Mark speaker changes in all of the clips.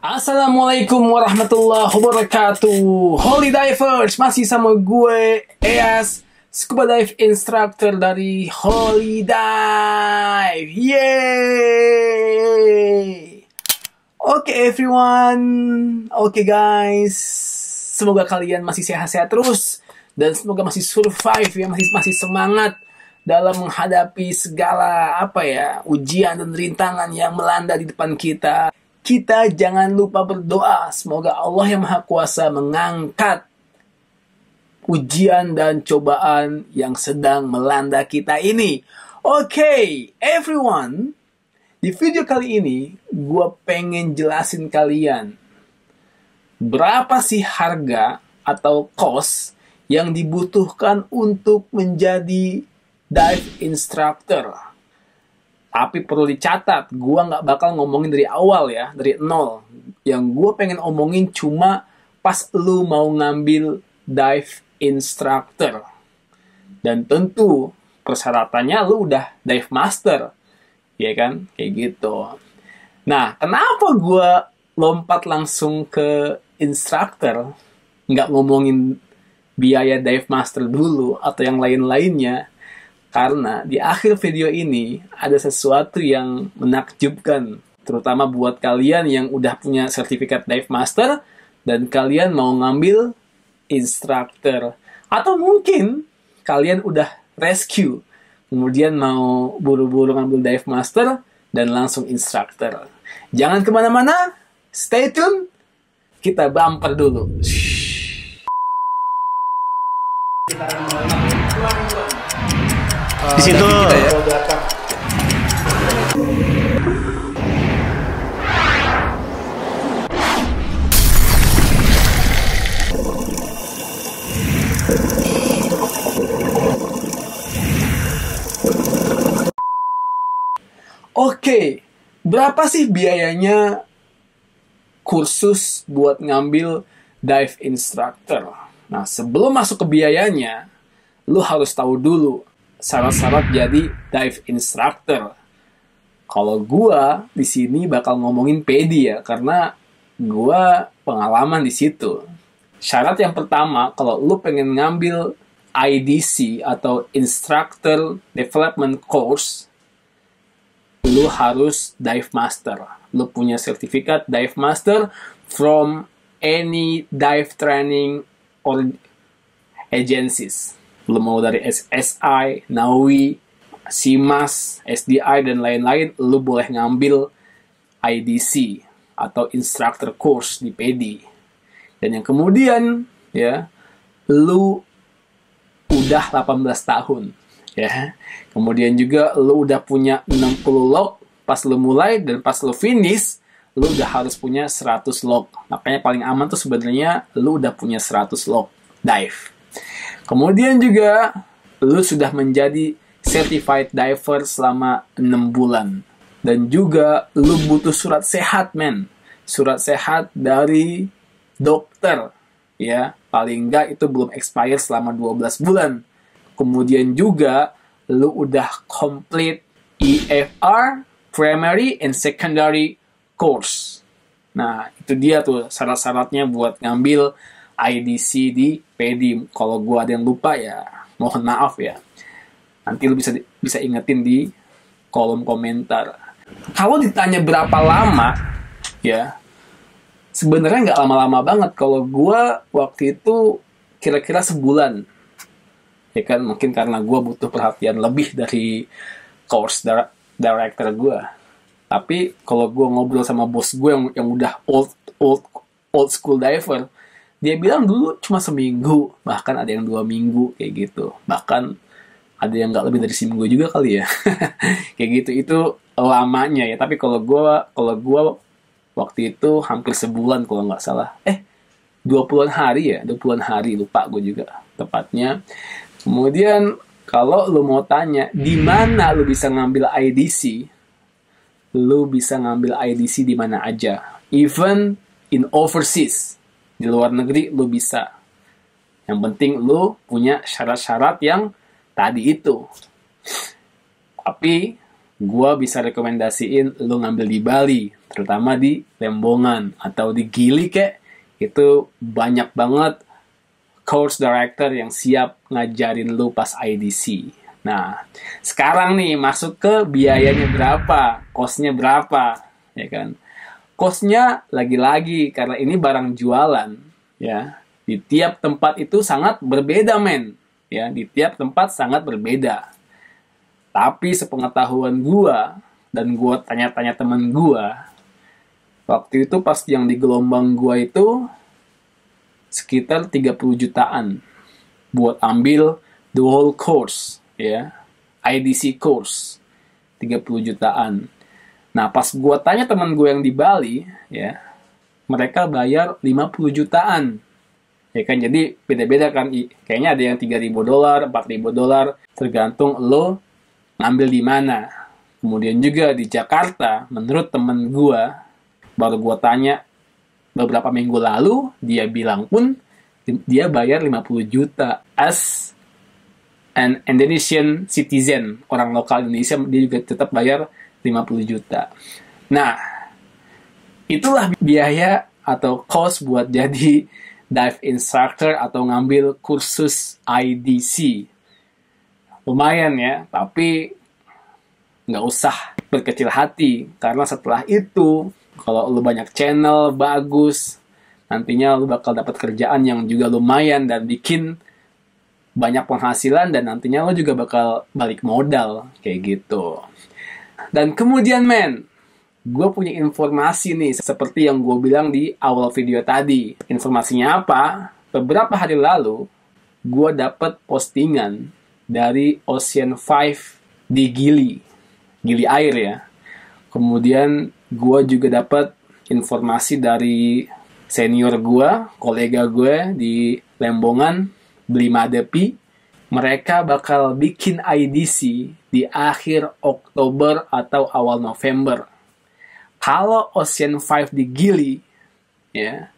Speaker 1: Assalamualaikum warahmatullahi wabarakatuh. Holy Divers, masih sama gue Eyas, scuba dive instructor dari Holy Dive. Yay! Oke everyone, oke guys, semoga kalian masih sehat-sehat terus dan semoga masih survive ya, masih semangat dalam menghadapi segala ujian dan rintangan yang melanda di depan kita. Kita jangan lupa berdoa, semoga Allah yang Maha Kuasa mengangkat ujian dan cobaan yang sedang melanda kita ini. Oke, everyone, di video kali ini gue pengen jelasin kalian berapa sih harga atau cost yang dibutuhkan untuk menjadi dive instructor. Tapi perlu dicatat, gue nggak bakal ngomongin dari awal ya, dari nol. Yang gue pengen omongin cuma pas lu mau ngambil dive instructor. Dan tentu persyaratannya lu udah dive master, ya kan? Kayak gitu. Nah, kenapa gue lompat langsung ke instructor, nggak ngomongin biaya dive master dulu atau yang lain-lainnya? Karena di akhir video ini ada sesuatu yang menakjubkan, terutama buat kalian yang udah punya sertifikat dive master dan kalian mau ngambil instructor. Atau mungkin kalian udah rescue, kemudian mau buru-buru ngambil dive master dan langsung instructor. Jangan kemana-mana, stay tune, kita bumper dulu.
Speaker 2: Di situ kita ya.
Speaker 1: Oke, berapa sih biayanya kursus buat ngambil dive instructor? Nah, sebelum masuk ke biayanya, lu harus tahu dulu syarat-syarat jadi dive instructor. Kalau gua di sini bakal ngomongin PEDI ya, karena gua pengalaman di situ. Syarat yang pertama, kalau lu pengen ngambil IDC atau Instructor Development Course, lu harus dive master. Lu punya sertifikat dive master from any dive training or agencies. Lu mau dari SSI, NAUI, SIMAS, SDI, dan lain-lain, lu boleh ngambil IDC atau Instructor Course di PEDI. Dan yang kemudian, ya, lu udah 18 tahun. Ya. Kemudian juga lu udah punya 60 log pas lu mulai, dan pas lu finish, lu udah harus punya 100 log. Makanya paling aman tuh sebenarnya lu udah punya 100 log dive. Kemudian juga, lu sudah menjadi certified diver selama 6 bulan. Dan juga, lu butuh surat sehat, men. Surat sehat dari dokter. Ya, paling enggak itu belum expire selama 12 bulan. Kemudian juga, lu udah complete EFR, primary and secondary course. Nah, itu dia tuh syarat-syaratnya buat ngambil IDC di PEDI. Kalau gue ada yang lupa ya mohon maaf ya. Nanti lu bisa ingetin di kolom komentar. Kalau ditanya berapa lama, ya sebenarnya nggak lama-lama banget. Kalau gue waktu itu kira-kira sebulan. Ya kan, mungkin karena gue butuh perhatian lebih dari course director gue. Tapi kalau gue ngobrol sama bos gue yang udah old school diver, dia bilang dulu cuma seminggu, bahkan ada yang 2 minggu kayak gitu. Bahkan ada yang nggak lebih dari seminggu juga kali ya. Kayak gitu, itu lamanya ya. Tapi kalau gue waktu itu hampir sebulan kalau nggak salah. 20-an hari ya, 20-an hari, lupa gue juga tepatnya. Kemudian kalau lu mau tanya di mana lu bisa ngambil IDC, lu bisa ngambil IDC di mana aja. Even in overseas. Di luar negeri lu bisa. Yang penting lu punya syarat-syarat yang tadi itu. Tapi gua bisa rekomendasiin lu ngambil di Bali, terutama di Lembongan atau di Gili kek. Itu banyak banget course director yang siap ngajarin lu pas IDC. Nah, sekarang nih masuk ke biayanya berapa, cost-nya berapa, ya kan? Cost-nya lagi-lagi karena ini barang jualan, ya. Di tiap tempat itu sangat berbeda, men. Ya, di tiap tempat sangat berbeda. Tapi sepengetahuan gua dan gua tanya-tanya temen gua, waktu itu pas yang di gelombang gua itu sekitar 30 jutaan buat ambil the whole course, ya. IDC course 30 jutaan. Nah, pas gua tanya teman gue yang di Bali, ya, mereka bayar 50 jutaan. Ya kan, jadi beda-beda kan. Kayaknya ada yang $3.000, $4.000, tergantung lo ngambil di mana. Kemudian juga di Jakarta, menurut temen gue, baru gue tanya beberapa minggu lalu, dia bilang pun dia bayar 50 juta as an Indonesian citizen, orang lokal Indonesia, dia juga tetap bayar 50 juta. Nah, itulah biaya atau cost buat jadi dive instructor atau ngambil kursus IDC. Lumayan ya, tapi nggak usah berkecil hati, karena setelah itu kalau lu banyak channel bagus, nantinya lu bakal dapat kerjaan yang juga lumayan dan bikin banyak penghasilan, dan nantinya lu juga bakal balik modal kayak gitu. Dan kemudian, men, gue punya informasi nih, seperti yang gue bilang di awal video tadi. Informasinya apa? Beberapa hari lalu, gue dapet postingan dari Ocean 5 di Gili Air ya. Kemudian gue juga dapet informasi dari senior gue, kolega gue di Lembongan, Blimadepi. Mereka bakal bikin IDC di akhir Oktober atau awal November. Kalau Ocean 5 di Gili, ya,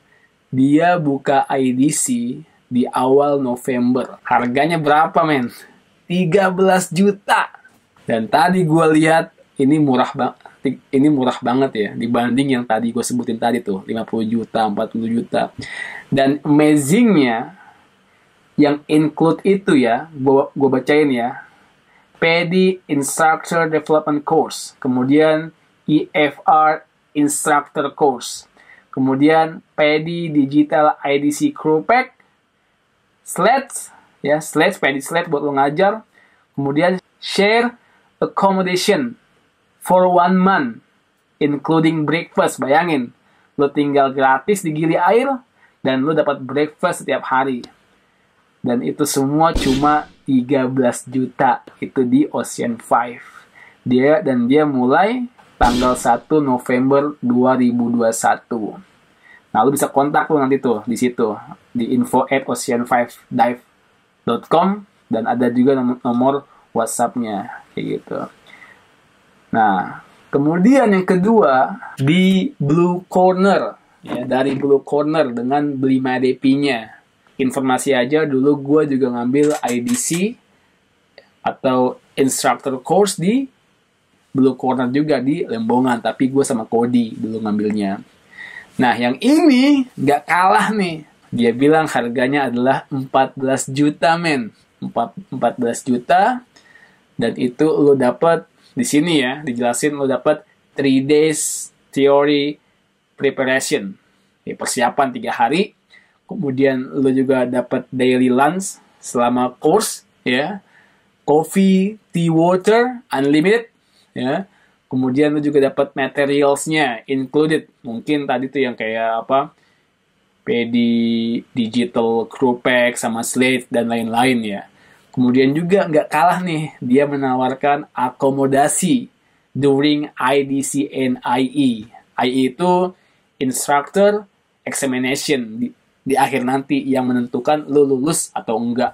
Speaker 1: dia buka IDC di awal November. Harganya berapa, men? 13 juta. Dan tadi gue lihat ini murah banget ya, dibanding yang tadi gue sebutin tadi tuh, 50 juta, 40 juta. Dan amazingnya, yang include itu ya, gue bacain ya. PEDI Instructor Development Course, kemudian EFR Instructor Course, kemudian PEDI Digital IDC Crew Pack, Sleds, ya, PEDI Sled buat lo ngajar, kemudian Share Accommodation for 1 month, including breakfast. Bayangin, lo tinggal gratis di Gili Air, dan lo dapat breakfast setiap hari. Dan itu semua cuma 13 juta. Itu di Ocean 5. Dia mulai tanggal 1 November 2021. Nah, lu bisa kontak lu nanti tuh di situ, di info@ocean5dive.com, dan ada juga nomor WhatsApp-nya kayak gitu. Nah, kemudian yang kedua di Blue Corner, ya, dari Blue Corner dengan Blimadepi-nya. Informasi aja, dulu gue juga ngambil IDC atau instructor course di Blue Corner juga di Lembongan, tapi gue sama Cody dulu ngambilnya. Nah, yang ini gak kalah nih. Dia bilang harganya adalah 14 juta, men. 14 juta, dan itu lo dapat di sini ya, dijelasin lo dapat 3 days theory preparation, ya, persiapan 3 hari. Kemudian lo juga dapat daily lunch selama course, ya, coffee, tea, water, unlimited, ya. Kemudian lo juga dapat materialsnya included. Mungkin tadi tuh yang kayak apa, PEDI Digital Crew Pack sama Slate dan lain-lain ya. Kemudian juga nggak kalah nih, dia menawarkan akomodasi during IDC and IE. IE itu Instructor Examination, di akhir nanti yang menentukan lo lulus atau enggak.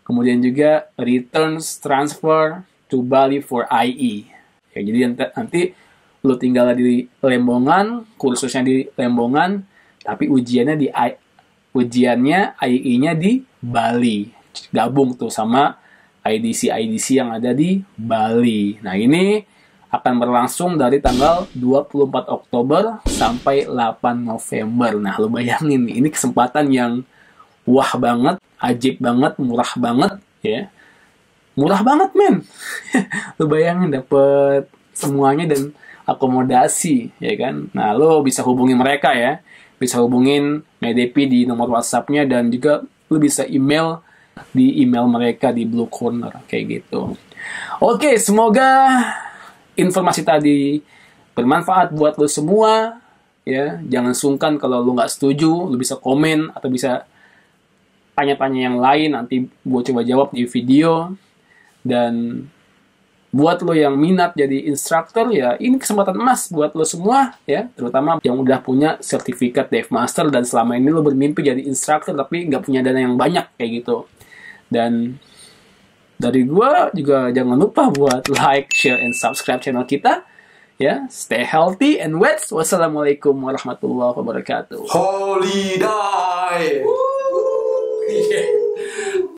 Speaker 1: Kemudian juga returns transfer to Bali for IE. Ya, jadi nanti lo tinggal di Lembongan, kursusnya di Lembongan, tapi ujiannya IE-nya di Bali. Gabung tuh sama IDC yang ada di Bali. Nah, ini akan berlangsung dari tanggal 24 Oktober sampai 8 November. Nah, lu bayangin nih, ini kesempatan yang wah banget, ajib banget, murah banget, ya. Murah banget, men. Lu bayangin dapet semuanya dan akomodasi, ya kan. Nah, lu bisa hubungin mereka ya. Bisa hubungin Medepi di nomor WhatsApp-nya dan juga lu bisa email di email mereka di Blue Corner kayak gitu. Oke, semoga informasi tadi bermanfaat buat lo semua ya. Jangan sungkan kalau lo nggak setuju, lo bisa komen atau bisa tanya-tanya yang lain, nanti gue coba jawab di video. Dan buat lo yang minat jadi instruktur ya, ini kesempatan emas buat lo semua ya, terutama yang udah punya sertifikat Dive Master dan selama ini lo bermimpi jadi instruktur tapi nggak punya dana yang banyak kayak gitu. Dan dari gue juga jangan lupa buat like, share, and subscribe channel kita ya. Stay healthy and wet. Wassalamualaikum warahmatullahi wabarakatuh.
Speaker 2: Holy